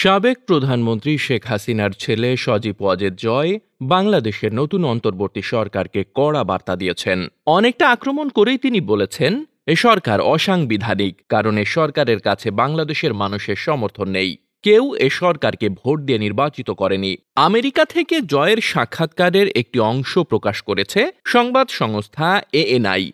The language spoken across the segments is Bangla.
সাবেক প্রধানমন্ত্রী শেখ হাসিনার ছেলে সজীব ওয়াজেদ জয় বাংলাদেশের নতুন অন্তর্বর্তী সরকারকে কড়া বার্তা দিয়েছেন। অনেকটা আক্রমণ করেই তিনি বলেছেন, এ সরকার অসাংবিধানিক, কারণ এ সরকারের কাছে বাংলাদেশের মানুষের সমর্থন নেই। কেউ এ সরকারকে ভোট দিয়ে নির্বাচিত করেনি। আমেরিকা থেকে জয়ের সাক্ষাৎকারের একটি অংশ প্রকাশ করেছে সংবাদ সংস্থা এএনআই।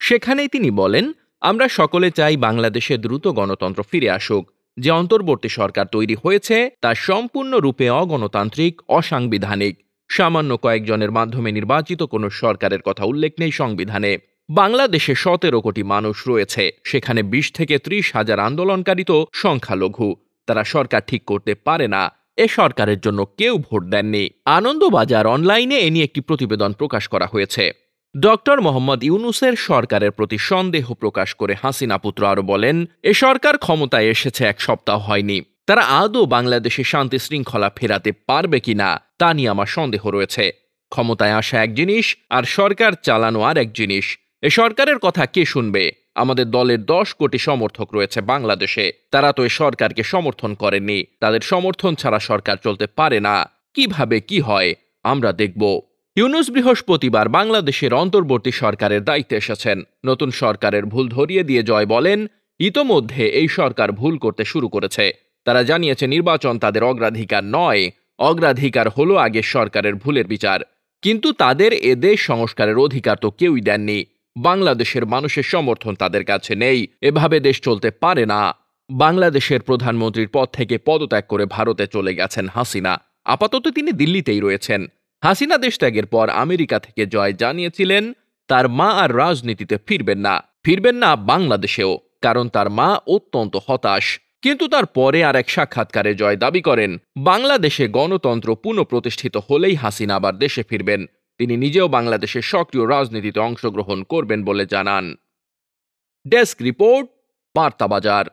সেখানেই তিনি বলেন, আমরা সকলে চাই বাংলাদেশে দ্রুত গণতন্ত্র ফিরে আসুক। যে অন্তর্বর্তী সরকার তৈরি হয়েছে তা সম্পূর্ণরূপে অগণতান্ত্রিক, অসাংবিধানিক। সামান্য কয়েকজনের মাধ্যমে নির্বাচিত কোনো সরকারের কথা উল্লেখ নেই সংবিধানে। বাংলাদেশে 17 কোটি মানুষ রয়েছে, সেখানে 20 থেকে 30 হাজার আন্দোলনকারী তো সংখ্যালঘু। তারা সরকার ঠিক করতে পারে না। এ সরকারের জন্য কেউ ভোট দেননি। আনন্দবাজার অনলাইনে এ নিয়ে একটি প্রতিবেদন প্রকাশ করা হয়েছে। ডক্টর মোহাম্মদ ইউনূসের সরকারের প্রতি সন্দেহ প্রকাশ করে হাসিনা পুত্র আরও বলেন, এ সরকার ক্ষমতায় এসেছে 1 সপ্তাহ হয়নি। তারা আদৌ বাংলাদেশে শান্তি শৃঙ্খলা ফেরাতে পারবে কিনা তা নিয়ে আমার সন্দেহ রয়েছে। ক্ষমতায় আসা এক জিনিস আর সরকার চালানো আর এক জিনিস। এ সরকারের কথা কে শুনবে? আমাদের দলের 10 কোটি সমর্থক রয়েছে বাংলাদেশে। তারা তো এ সরকারকে সমর্থন করেননি। তাদের সমর্থন ছাড়া সরকার চলতে পারে না। কিভাবে কি হয় আমরা দেখব। ইউনূস বৃহস্পতিবার বাংলাদেশের অন্তর্বর্তী সরকারের দায়িত্বে এসেছেন। নতুন সরকারের ভুল ধরিয়ে দিয়ে জয় বলেন, ইতোমধ্যে এই সরকার ভুল করতে শুরু করেছে। তারা জানিয়েছে নির্বাচন তাদের অগ্রাধিকার নয়, অগ্রাধিকার হলো আগের সরকারের ভুলের বিচার। কিন্তু তাদের এ দেশ সংস্কারের অধিকার তো কেউই দেননি। বাংলাদেশের মানুষের সমর্থন তাদের কাছে নেই। এভাবে দেশ চলতে পারে না। বাংলাদেশের প্রধানমন্ত্রীর পদ থেকে পদত্যাগ করে ভারতে চলে গেছেন হাসিনা। আপাতত তিনি দিল্লিতেই রয়েছেন। হাসিনা দেশত্যাগের পর আমেরিকা থেকে জয় জানিয়েছিলেন, তার মা আর রাজনীতিতে ফিরবেন না বাংলাদেশেও, কারণ তার মা অত্যন্ত হতাশ। কিন্তু তার পরে আর এক সাক্ষাৎকারে জয় দাবি করেন, বাংলাদেশে গণতন্ত্র পুনঃপ্রতিষ্ঠিত হলেই হাসিনা আবার দেশে ফিরবেন। তিনি নিজেও বাংলাদেশের সক্রিয় রাজনীতিতে অংশগ্রহণ করবেন বলে জানান। Desk report, বার্তাবাজার।